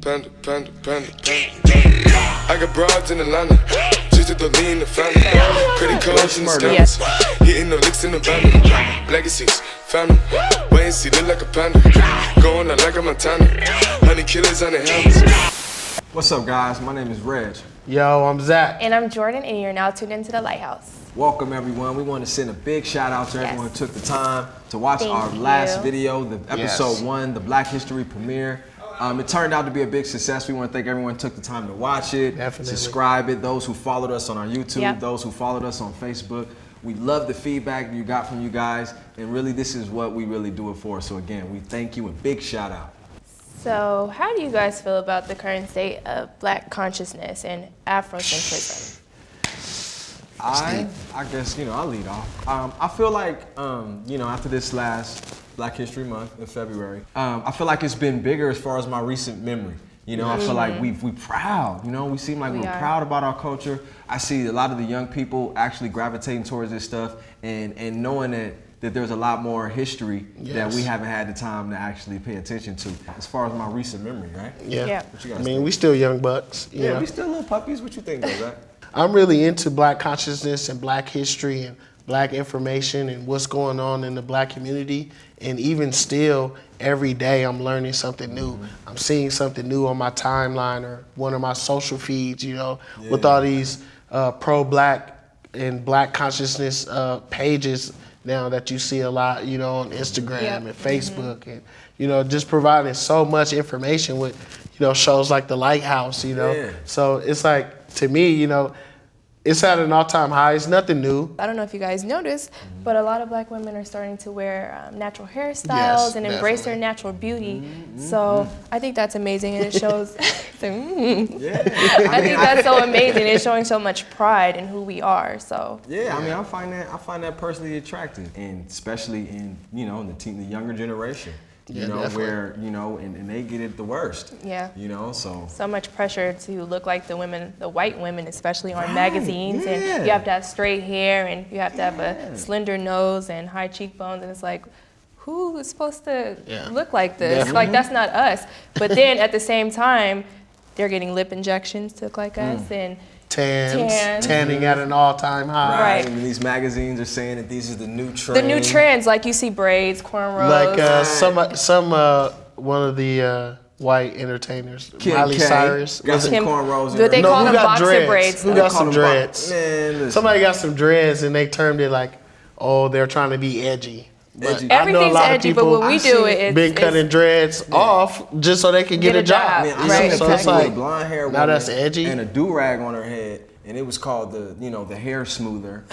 Panda, panda, panda, panda. I got broads in Atlanta, just to the lean the family. Credit cards in the scammers, hitting the licks in the van. Legacies, family, wait and see, look like a panda. Going out like a Montana, honey killers on the helmets. What's up, guys? My name is Reg. Yo, I'm Zach. And I'm Jordan, and you're now tuned into The Lighthouse. Welcome, everyone. We want to send a big shout out to everyone who took the time to watch our last video, the episode 1, the Black History premiere. It turned out to be a big success. We want to thank everyone who took the time to watch it, subscribe it, those who followed us on our YouTube, those who followed us on Facebook. We love the feedback you got from you guys, and really this is what we really do it for. So again, we thank you and big shout out. So how do you guys feel about the current state of Black consciousness and Afrocentrism? I guess, I'll lead off. I feel like, after this last Black History Month in February, I feel like it's been bigger as far as my recent memory. I feel like we proud, we seem like we're proud about our culture. I see a lot of the young people actually gravitating towards this stuff and knowing that there's a lot more history that we haven't had the time to actually pay attention to as far as my recent memory, right? Yeah. What you guys I mean, think? we still young bucks. Yeah, we still little puppies. What you think, though, Zach? I'm really into Black consciousness and Black history and Black information and what's going on in the Black community. And even still, every day I'm learning something new. I'm seeing something new on my timeline or one of my social feeds, with all these pro-Black and Black consciousness pages now that you see a lot, on Instagram and Facebook and, just providing so much information with, shows like The Lighthouse, So it's like, to me, it's at an all-time high. It's nothing new. I don't know if you guys noticed, but a lot of Black women are starting to wear natural hairstyles and embrace their natural beauty. So I think that's amazing, and it shows. I think that's so amazing. It's showing so much pride in who we are. So I find that personally attractive, and especially in the younger generation. Where, and they get it the worst. So much pressure to look like the women, the white women, especially on magazines. And you have to have straight hair and you have to have a slender nose and high cheekbones. And it's like, who is supposed to look like this? Like, that's not us. But then at the same time, they're getting lip injections to look like us. And tanning at an all-time high. Right. And these magazines are saying that these are the new trends. The new trends, like you see braids, cornrows. Like one of the white entertainers, Miley Cyrus. Got some cornrows. But they call them boxer braids. Who got some dreads? Man, somebody got some dreads and they termed it like, they're trying to be edgy. But everything's edgy, but when we do it, it's been cutting dreads off just so they can get a job. I seen a picture with blonde hair now that's edgy, and a do-rag on her head, and it was called the hair smoother,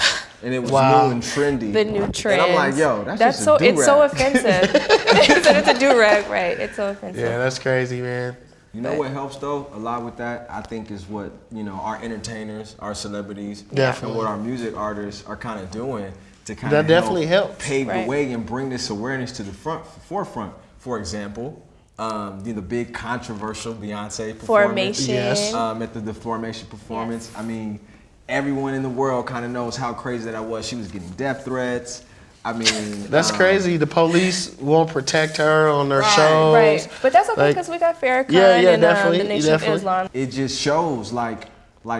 and it was new and trendy. The new trend. And I'm like, yo, that's just a do-rag. It's so offensive. It's a do-rag, right? It's so offensive. Yeah, that's crazy, man. You know what helps though a lot with that, I think, is what our entertainers, our celebrities, and what our music artists are kind of doing to kind of help pave the way and bring this awareness to the forefront. For example, the big controversial Beyonce performance. At the Formation performance. Yes. I mean, everyone in the world kind of knows how crazy that was. She was getting death threats. I mean, that's crazy. The police won't protect her on their shows. Right, but that's okay because we got Farrakhan and the Nation of Islam. It just shows like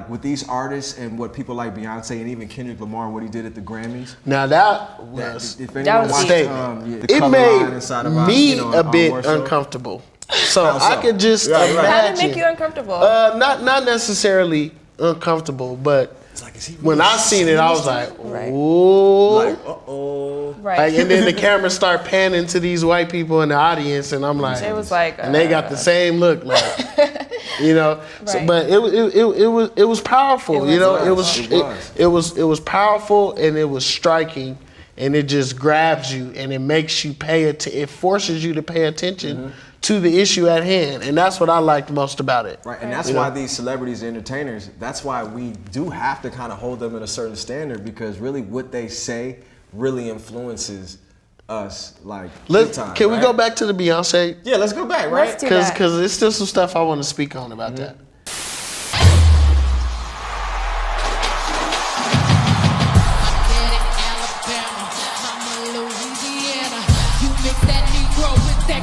with these artists and what people like Beyonce and even Kendrick Lamar, what he did at the Grammys. Now that was a statement. It made me a bit uncomfortable. So I could just imagine. How did it make you uncomfortable? Not necessarily uncomfortable, but when I seen it, I was like, "Ooh!" Like, uh-oh. Right. Like, and then the camera start panning to these white people in the audience, and I'm like, it was like, and they got the same look, like, So, but it was powerful, It was powerful, and it was striking, and it just grabs you, and it makes you it forces you to pay attention to the issue at hand, and that's what I liked most about it. Right, and that's why these celebrities and entertainers, that's why we do have to kind of hold them at a certain standard, because really what they say really influences us, like, big time. Can we go back to the Beyonce? Yeah, let's go back, right? Because there's still some stuff I want to speak on about that.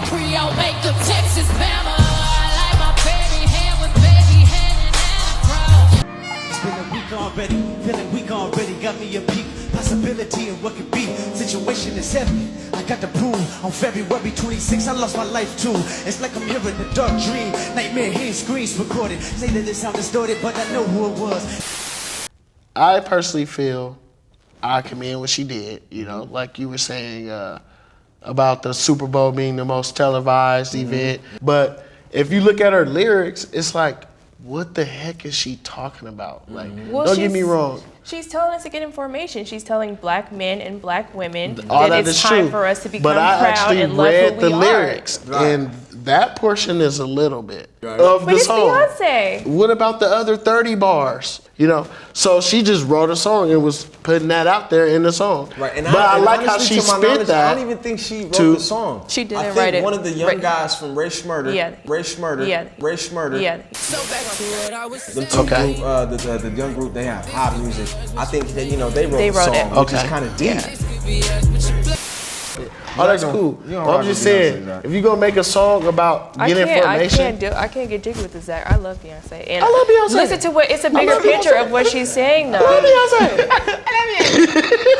Creole, make the Texas Bama. I like my already. Feeling weak already, got me a peak. Possibility and what could be. Situation is heavy. I got to prove. On February 26th, I lost my life too. It's like I'm hearing a dark dream. Nightmare hearing screams recorded. Say that it sound distorted, but I know who it was. I personally feel I commend what she did. You know, like you were saying about the Super Bowl being the most televised event. But if you look at her lyrics, it's like, what the heck is she talking about? Like, don't get me wrong. She's telling us to get information. She's telling black men and black women that it's time for us to become proud and love who we are. But I actually read the lyrics, and that portion is a little bit of the song. But it's Beyonce. What about the other 30 bars? You know, so she just wrote a song and was putting that out there in the song. Right, but I like how she spit that. I don't even think she wrote the song. She didn't write it. One of the young guys from Ray Schmurder, the young group, they have pop music. I think that, you know, they wrote the song, which is kind of deep. Oh, that's cool. I'm just saying, if you're gonna make a song about information, I can't get jiggy with this, Zach. I love Beyonce, and I love Beyonce. Listen to what it's a bigger picture of what she's saying, though. I love Beyonce.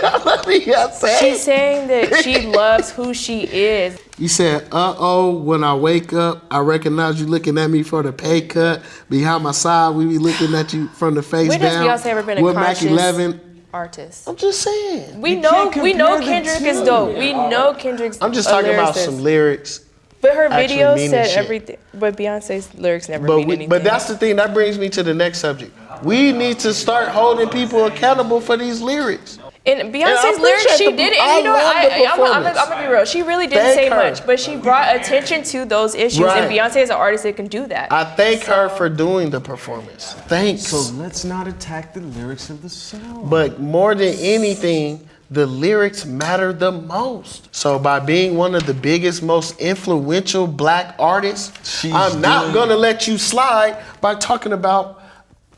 I love Beyonce. She's saying that she loves who she is. You said, when I wake up, I recognize you looking at me for the pay cut. Behind my side, we be looking at you from the face down. When has Beyonce ever been a conscious artist? I'm just saying. We know Kendrick is dope. We know Kendrick's I'm just talking about some lyrics. But her video said everything. But Beyonce's lyrics never mean anything. But that's the thing. That brings me to the next subject. We need to start holding people accountable for these lyrics. In Beyonce's lyrics, she did it. And you know what? I'm gonna be real. She really didn't say much, but she brought attention to those issues. Right. And Beyonce is an artist that can do that. I thank her for doing the performance. Thanks. So let's not attack the lyrics of the song. But more than anything, the lyrics matter the most. So by being one of the biggest, most influential black artists, I'm not gonna let you slide by talking about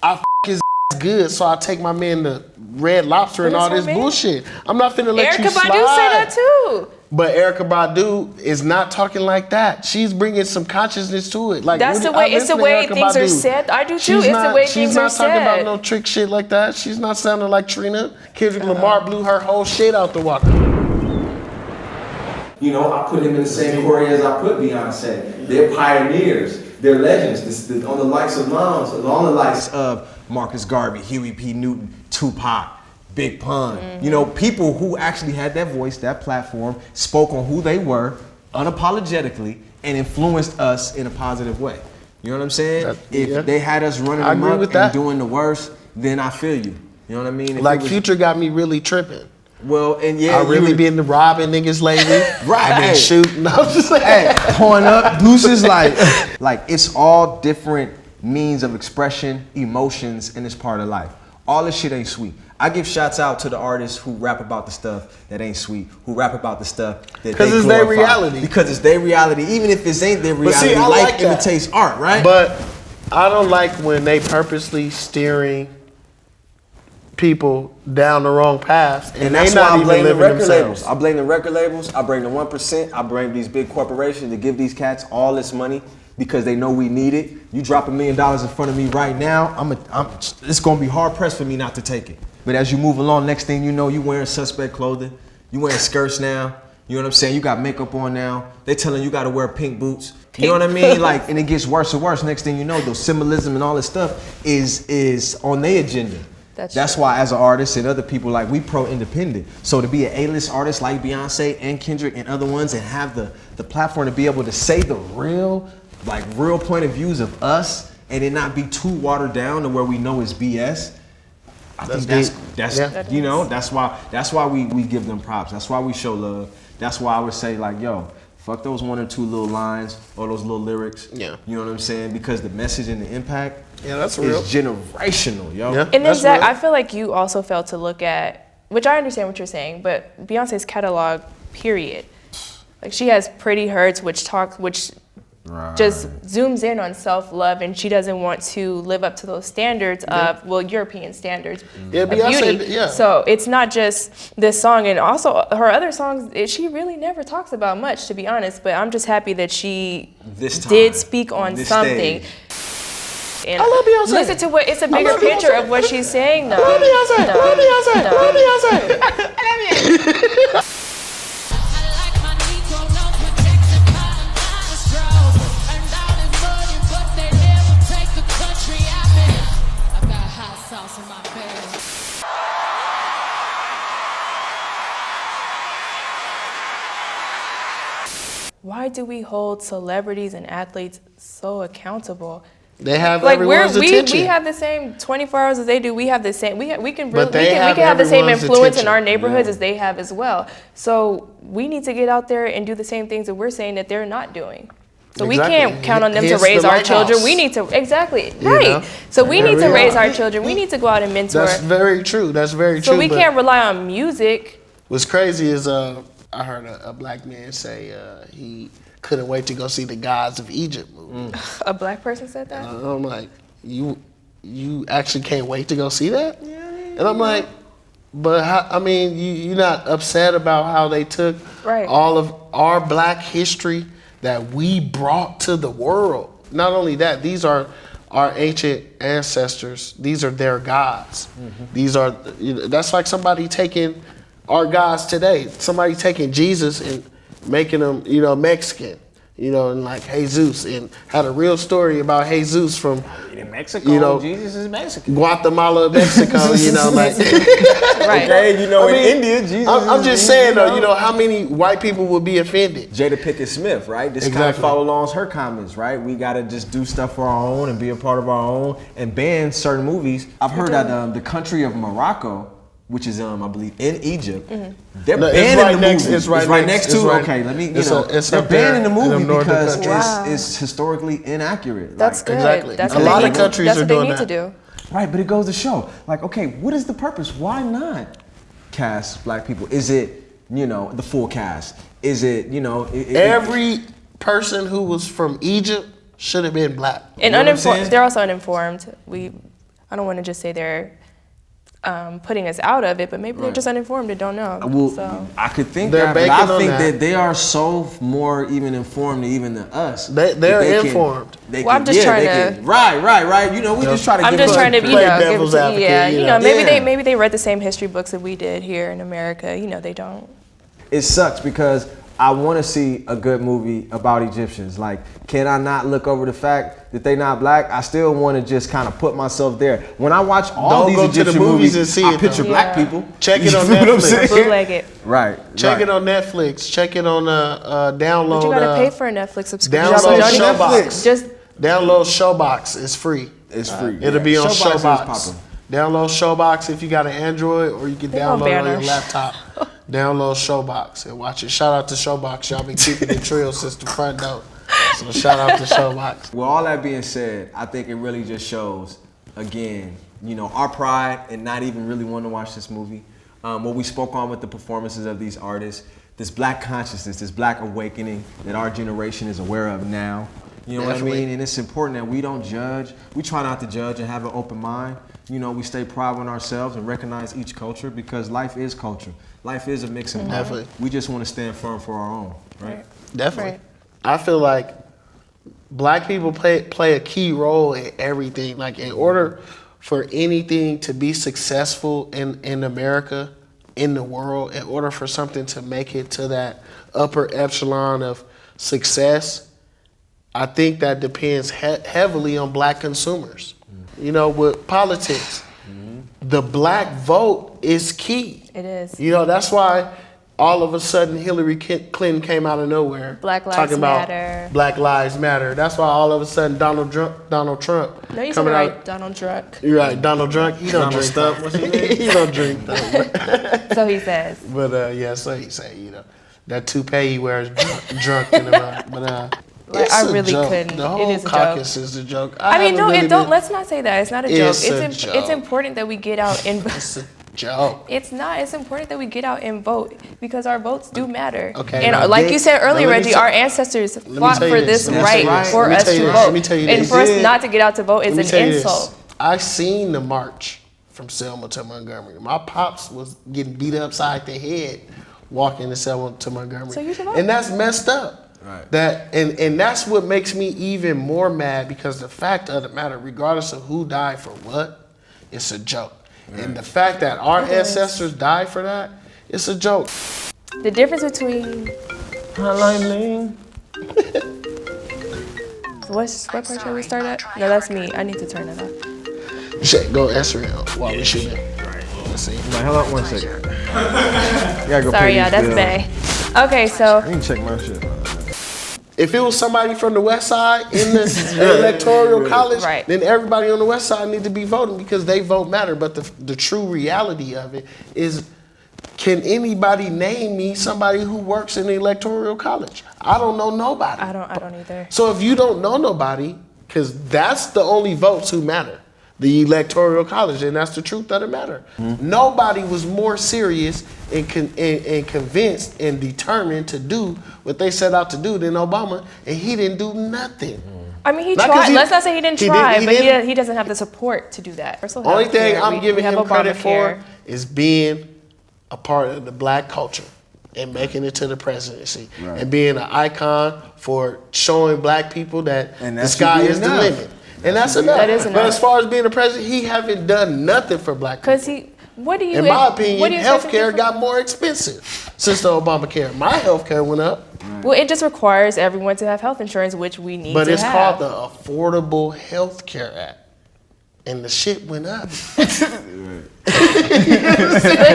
I f his good, so I take my man to Red Lobster and all this bullshit. I'm not finna let you slide. Erykah Badu said that too. But Erykah Badu is not talking like that. She's bringing some consciousness to it. Like that's the way. It's the way things are said. I do too. It's the way things are said. She's not talking about no trick shit like that. She's not sounding like Trina. Kendrick Lamar blew her whole shit out the water. You know, I put him in the same category as I put Beyonce. They're pioneers. They're legends. On the likes of Marcus Garvey, Huey P. Newton, Tupac, Big Pun. You know, people who actually had that voice, that platform, spoke on who they were unapologetically and influenced us in a positive way. You know what I'm saying? If they had us running amok and doing the worst, then I feel you. You know what I mean? Like Future got me really tripping. Well, and I really been robbing niggas lately. Right. I've been shooting. I'm just saying. Hey, pouring up deuces like it's all different means of expression, emotions in this part of life. All this shit ain't sweet. I give shouts out to the artists who rap about the stuff that ain't sweet, who rap about the stuff that they glorify. Because it's their reality. Because it's their reality. Even if it ain't their reality, life imitates art, right? But I don't like when they purposely steering people down the wrong path, and that's they why not I blame even the living record themselves. labels. I blame the record labels. I blame the 1%. I blame these big corporations to give these cats all this money because they know we need it. You drop $1 million in front of me right now, it's gonna be hard pressed for me not to take it. But as you move along, next thing you know, you wearing suspect clothing, you wearing skirts now. You know what I'm saying? You got makeup on now. They telling you got to wear pink boots. You know what I mean? Like, and it gets worse and worse. Next thing you know, the symbolism and all this stuff is on their agenda. That's why, as an artist and other people, like, we pro-independent. So to be an A-list artist like Beyonce and Kendrick and other ones and have the platform to be able to say the real point of views of us and it not be too watered down to where we know it's BS. I think that's you know, that's why we give them props. That's why we show love. That's why I would say, like, yo, fuck those 1 or 2 little lines or those little lyrics. Yeah. You know what I'm saying? Because the message and the impact that's real. Is generational, yo. Yeah, and then Zach, I feel like you also failed to look at, which I understand what you're saying, but Beyonce's catalog, period. Like, she has Pretty Hurts, which just zooms in on self-love, and she doesn't want to live up to those standards of, European standards of beauty. So it's not just this song, and also her other songs, she really never talks about much, to be honest, but I'm just happy that she did speak on something. And I love Beyonce. Listen to what, it's a bigger picture of what she's saying though. I love Beyonce. I love Beyonce. I love Beyonce. I love Beyonce. Why do we hold celebrities and athletes so accountable? They have everyone's attention. We have the same 24 hours as they do. We have the same. We can have the same everyone's influence attention. in our neighborhoods as they have as well. So we need to get out there and do the same things that we're saying that they're not doing. So we can't count on them to raise our children. We need to right. So we need to raise our children. We need to go out and mentor. That's very true. That's very true. So we can't rely on music. What's crazy is I heard a black man say he couldn't wait to go see the Gods of Egypt movie. A black person said that? I'm like, you actually can't wait to go see that? Yeah, and I'm like, but you're not upset about how they took all of our black history that we brought to the world. Not only that, these are our ancient ancestors. These are their gods. These are, that's like somebody taking our gods today. Somebody taking Jesus and making him, Mexican, and like Jesus, and had a real story about Jesus from in Mexico. Jesus is Mexican. Guatemala, Mexico, like right. Okay, in India, Jesus. I'm just saying though, how many white people would be offended? Jada Pinkett Smith, right? This kind of follow along her comments, right? We gotta just do stuff for our own and be a part of our own and ban certain movies. I've heard that the country of Morocco, which is I believe in Egypt, they're banning the movie. It's right next to. Okay, let me. They're banning the movie because it's historically inaccurate. That's good. Exactly. That's a lot of countries that's are what they doing need that. to do. Right, but it goes to show, like, okay, what is the purpose? Why not cast black people? Is it, the full cast? Is it, every person who was from Egypt should have been black. And uninformed. They're also uninformed. I don't want to just say they're putting us out of it, but maybe they're just uninformed and don't know. Well, I could think that, but I think that they are so more even informed even than us. They're informed. I'm just trying to. Right. We just try to. I'm just trying to, play devil's advocate. Maybe they read the same history books that we did here in America. They don't. It sucks because I want to see a good movie about Egyptians. Like, can I not look over the fact that they not black? I still want to just kind of put myself there. When I watch all these Egyptian movies, and see I picture black people. Check it on Netflix. Bootleg. Right. Check it on Netflix. Check it on download. But you gotta pay for a Netflix subscription. Download Showbox. Just download Showbox. It's free. It's free. It'll be on Showbox. Download Showbox if you got an Android, or you can download it on your laptop. Download Showbox and watch it. Shout out to Showbox. Y'all been keeping it trill since the front door. So shout out to Showbox. Well, all that being said, I think it really just shows, again, our pride and not even really wanting to watch this movie. What we spoke on with the performances of these artists, this black consciousness, this black awakening that our generation is aware of now. You know what I mean? And it's important that we don't judge. We try not to judge and have an open mind. We stay proud in ourselves and recognize each culture because life is culture. Life is a mixing pot. Definitely. We just want to stand firm for our own, right? Definitely. Right. I feel like black people play a key role in everything. Like, in order for anything to be successful in America, in the world, in order for something to make it to that upper echelon of success, I think that depends heavily on black consumers. With politics, the black vote is key. It is. That's why all of a sudden Hillary Clinton came out of nowhere. Black Lives talking Matter. About Black Lives Matter. That's why all of a sudden Donald Trump. No, you said right, Donald Trump. You're right, Donald Trump. He don't drink stuff. He don't drink stuff. So he says. But so he say, that toupee he wears drunk in the mouth. But I really couldn't. The whole caucus is a joke. Let's not say that. It's not a joke. Joke. It's important that we get out and vote. It's a joke. It's not. It's important that we get out and vote because our votes do matter. Okay. And like you said earlier, Reggie, our ancestors fought for this right for us to vote. And for us not to get out to vote is an insult. I seen the march from Selma to Montgomery. My pops was getting beat upside the head walking to Selma to Montgomery. So you should vote. And that's messed up. Right. And that's what makes me even more mad, because the fact of the matter, regardless of who died for what, it's a joke. Right. And the fact that our ancestors died for that, it's a joke. The difference between what part should we start at? No, that's me. I need to turn it off. Shit, go answer it while we shooting. Let's see. Wait, hold on 1 second. Go sorry, y'all, that's Bay. Okay, so. I can check my shit. If it was somebody from the West Side in the Electoral College, then everybody on the West Side need to be voting, because they vote matter. But the true reality of it is, can anybody name me somebody who works in the Electoral College? I don't know nobody. I don't either. So if you don't know nobody, because that's the only votes who matter, the Electoral College, and that's the truth of the matter. Mm-hmm. Nobody was more serious and convinced and determined to do what they set out to do than Obama, and he didn't do nothing. I mean, he tried. Let's not say he didn't try, but he doesn't have the support to do that. Only thing I'm giving him credit for is being a part of the black culture and making it to the presidency, and being an icon for showing black people that the sky is the limit. And that's enough. That is enough. But as far as being a president, he haven't done nothing for black people. In my opinion, healthcare got more expensive since the Obamacare. My healthcare went up. Well, it just requires everyone to have health insurance, which we need to have. But it's called the Affordable Healthcare Act. And the shit went up. But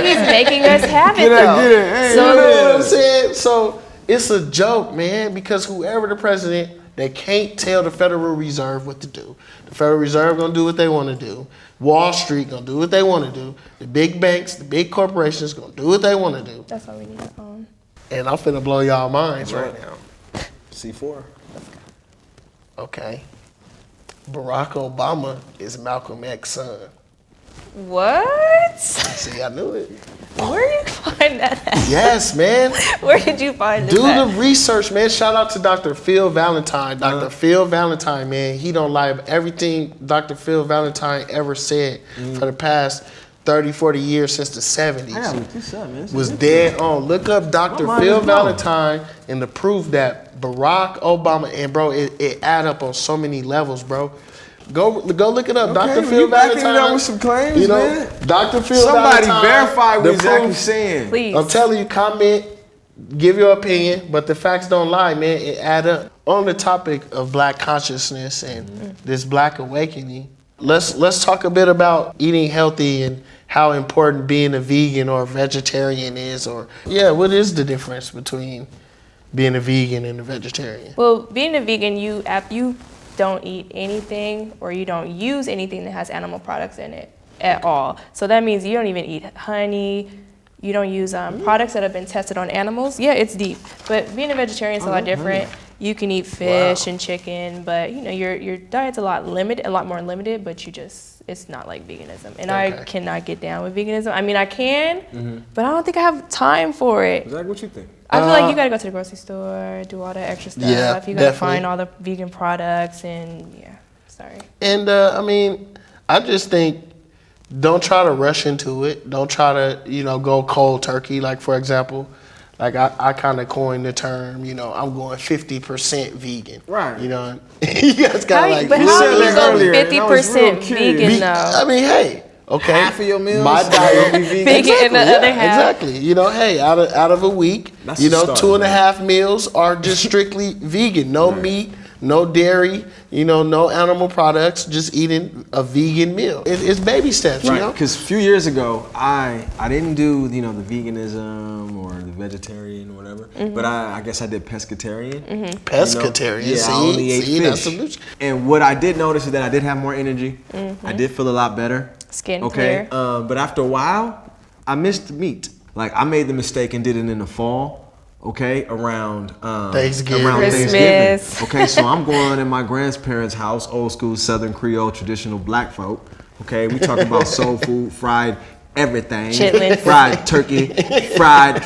he's making us have it, though. You know what I'm saying? So it's a joke, man, because whoever the president, they can't tell the Federal Reserve what to do. The Federal Reserve gonna do what they want to do. Wall Street gonna do what they want to do. The big banks, the big corporations gonna do what they want to do. That's all we need to own. And I'm finna blow y'all minds right now. C4. Okay. Barack Obama is Malcolm X's son. What? See, I knew it. Where did you find that at? Yes, man. Where did you find this at? Do the research, man. Shout out to Dr. Phil Valentine. Dr. Phil Valentine, man. He don't lie. Everything Dr. Phil Valentine ever said for the past 30, 40 years since the 70s was dead on. Look up Dr. Phil Valentine and the proof that Barack Obama, and bro, it add up on so many levels, bro. Go look it up. Dr. Phil Valentine. It with some claims, you know, man. Dr. Phil Somebody Valentine. verify what exactly saying. Please. I'm telling you, comment, give your opinion, but the facts don't lie, man. It add up. On the topic of black consciousness and this black awakening, let's talk a bit about eating healthy and how important being a vegan or a vegetarian is, or what is the difference between being a vegan and a vegetarian? Well, being a vegan, you don't eat anything, or you don't use anything that has animal products in it at all. So that means you don't even eat honey. You don't use products that have been tested on animals. Yeah, it's deep. But being a vegetarian is a lot different. You can eat fish and chicken, but you know your diet's a lot more limited. But it's not like veganism, and I cannot get down with veganism. I mean, I can, but I don't think I have time for it. Is that what you think? I feel like you gotta go to the grocery store, do all that extra stuff. You gotta find all the vegan products, and sorry. And I mean, I just think, don't try to rush into it. Don't try to, go cold turkey. Like, for example, like I kind of coined the term, I'm going 50% vegan. Right. You guys got like. But how do you go 50% vegan though? I mean, hey. Okay. Half of your meals. My diet will be vegan. Vegan in the other half. Exactly. Hey, out of a week, 2.5 meals are just strictly vegan. No meat, no dairy, no animal products, just eating a vegan meal. It's baby steps, right. Because a few years ago, I didn't do, the veganism or the vegetarian or whatever, but I guess I did pescatarian. Pescatarian, I only ate fish. And what I did notice is that I did have more energy. I did feel a lot better. Skin clear. But after a while, I missed meat. Like, I made the mistake and did it in the fall. Around Thanksgiving. Okay, so I'm going in my grandparents' house, old school Southern Creole, traditional black folk. Okay, we talk about soul food, fried everything, chitlins, fried turkey, fried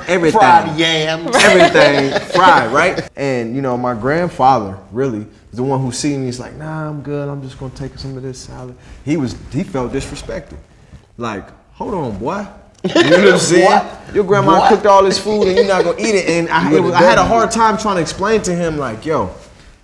everything, fried yams, everything fried, right? And my grandfather really is the one who seen me. He's like, nah, I'm good. I'm just gonna take some of this salad. He felt disrespected. Like, hold on, boy. You know what I'm saying? Your grandma cooked all this food and you're not gonna eat it. And I had a hard time trying to explain to him, like, yo,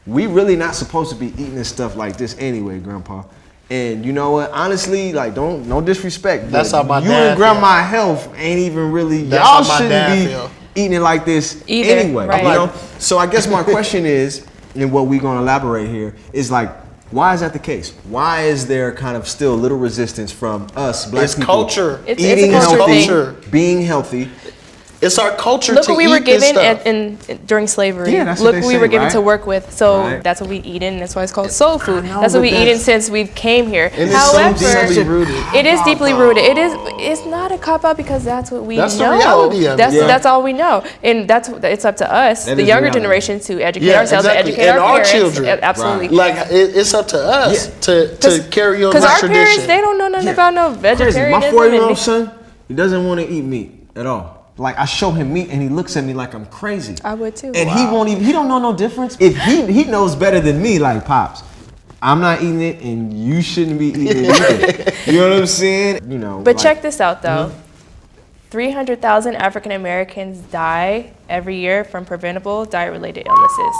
we really not supposed to be eating this stuff like this anyway, Grandpa. And you know what? Honestly, like, no disrespect. That's how my dad You and Grandma health ain't even really. Y'all shouldn't be eating it like this anyway. Right. You know. So I guess my question is, and what we're gonna elaborate here is like, why is that the case? Why is there kind of still little resistance from us black people? Culture. Eating healthy, being healthy. It's our culture. Look to what we eat were given during slavery. Yeah, that's Look what we were given right? to work with. So that's what we eat in. That's why it's called soul food. That's what we eat in since we came here. And However, it's so deeply rooted. It is deeply rooted. It's not a cop out because that's what we know. That's the reality of it. That's all we know, and it's up to us, the younger generation, to educate ourselves, to educate and our parents. children. Absolutely. Like it's up to us to carry on Because that our tradition. parents, they don't know nothing about no vegetarianism. My 4-year-old son, he doesn't want to eat meat at all. Like, I show him meat and he looks at me like I'm crazy. I would too. And he don't know no difference. If he knows better than me, like, Pops, I'm not eating it and you shouldn't be eating it either. You know what I'm saying? You know. But check this out though. 300,000 African Americans die every year from preventable diet-related illnesses.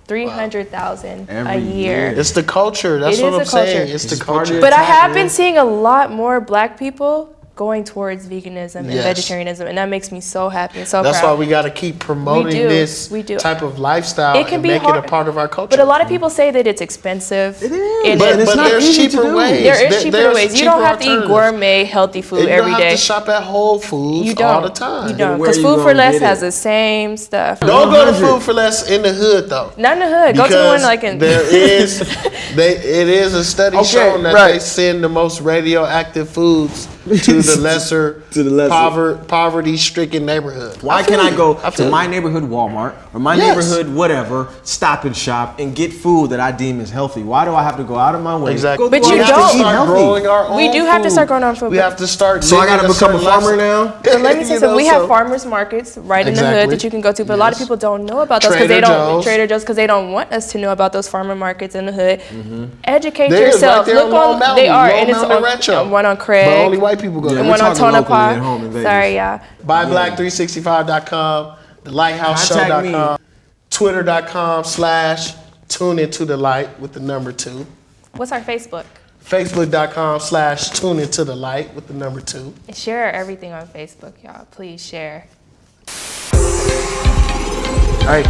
300,000 a year. It's the culture. That's what I'm saying. It's the culture. But I have been seeing a lot more black people going towards veganism and vegetarianism, and that makes me so happy and so proud. That's why we got to keep promoting this type of lifestyle and make it a part of our culture. But a lot of people say that it's expensive. It is. But there's cheaper ways. There is cheaper ways. You don't have to eat gourmet, healthy food every day. You don't have to shop at Whole Foods all the time. You don't. Because Food for Less has the same stuff. Don't go to Food for Less in the hood, though. Not in the hood. Go to the one like in... It is a study showing that they send the most radioactive foods to the lesser poverty-stricken neighborhood. Why can't I go to my neighborhood Walmart or my neighborhood whatever, Stop and Shop, and get food that I deem is healthy? Why do I have to go out of my way? Exactly. But you don't. We do have to start growing our own food. We have to start. So I got to become a farmer now? But let me say something. We have farmers markets right in the hood that you can go to, but a lot of people don't know about those because they don't. Trader Joe's, because they don't want us to know about those farmer markets in the hood. Educate yourself. Look on. They are, and it's on one on Craig. But only white people go there. And one on Tonopah. Sorry, yeah. BuyBlack365.com, TheLighthouseShow.com, Twitter.com/TuneIntoTheLight with the number 2. What's our Facebook? Facebook.com/TuneIntoTheLight with the number 2. And share everything on Facebook, y'all. Please share. Hey.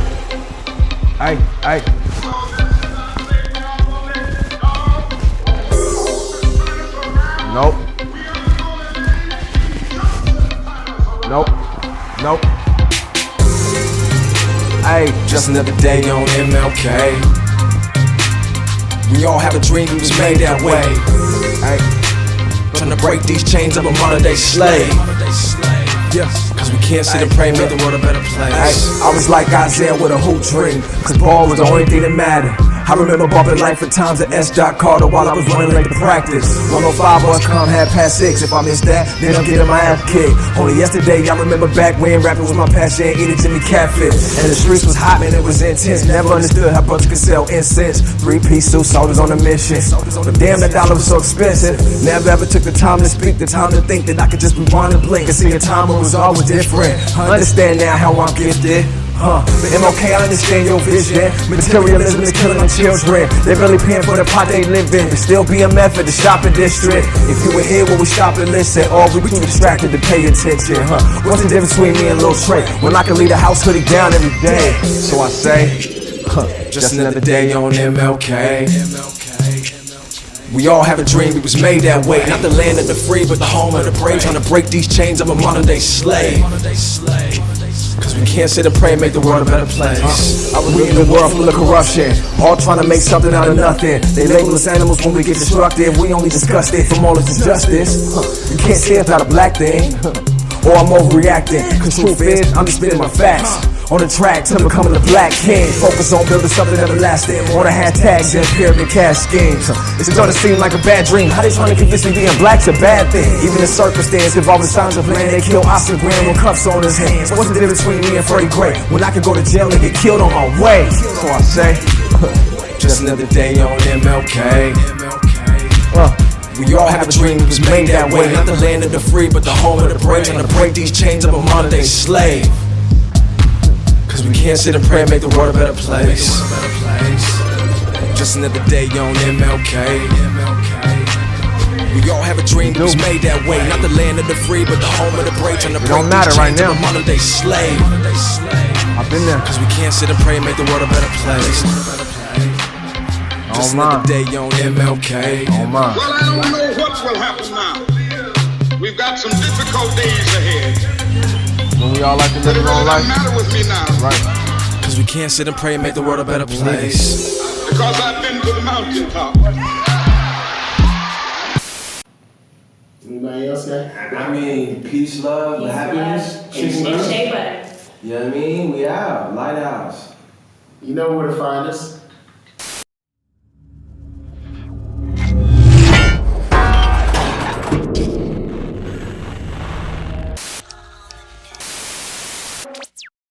Nope. Hey, just another day on MLK. We all have a dream, we was made that way. Hey, trying to break these chains of a modern day slave. Yeah, cause we can't sit and pray, make the world a better place. I was like Isaiah with a hoop dream, cause ball was the only thing that mattered. I remember bumping life at times at S. Carter while I was running late to practice. 105 bus come 6:30. If I miss that, then I'm getting my ass kicked. Only yesterday, I remember back when rapping was my passion, eating Jimmy Catfish. And the streets was hot, man, it was intense. Never understood how brothers could sell incense. 3-piece suit, soldiers on a mission. But damn, that dollar was so expensive. Never ever took the time to speak, the time to think that I could just rewind and blink and see a time when it was always different. I understand now how I'm gifted. But MLK, I understand your vision. Materialism is killing my children. They're really paying for the pot they live in. But still be a method to shopping district. If you were here when we stop and listen, or we too distracted to pay attention, What's the difference between me and Lil Trey when I can leave the house hoodie down every day? So I say, just another day on MLK. We all have a dream, we was made that way. Not the land of the free, but the home of the brave. Trying to break these chains of a modern day slave. Cause we can't sit and pray and make the world a better place. We in a world full of corruption, all trying to make something out of nothing. They label us animals when we get destructive. We only discuss it from all this injustice. You can't say it's not a black thing, or I'm overreacting. Cause truth is, I'm just spitting my facts. On the track to becoming the black king. Focus on building something everlasting. On the hashtags and pyramid cash schemes. It's gonna seem like a bad dream. How they trying to convince me being black's a bad thing? Even the circumstance involving signs of land. They kill Oscar Graham with cuffs on his hands. What's the difference between me and Freddie Gray when I can go to jail and get killed on my way? So I say, just another day on MLK. We all have a dream, it was made that way. Not the land of the free, but the home of the brave. Trying to break these chains of a modern day slave. Cause we can't sit and pray and make the world a better place. Just another day on MLK. We all have a dream, it was made that way. Not the land of the free, but the home of the brave. Trying to break these chains of a modern day slave. I've been there. Cause we can't sit and pray and make the world a better place. Just another day on MLK. Oh my. Well, I don't know what will happen now. We've got some difficult days ahead. When we all like to live our own life. It doesn't matter with me now. Right. Cause we can't sit and pray and make the world a better place. Because I've been to the mountaintop. Anybody else got? I mean, peace, love, happiness, chicken butter. You know what I mean? We out. Lighthouse. You know where to find us.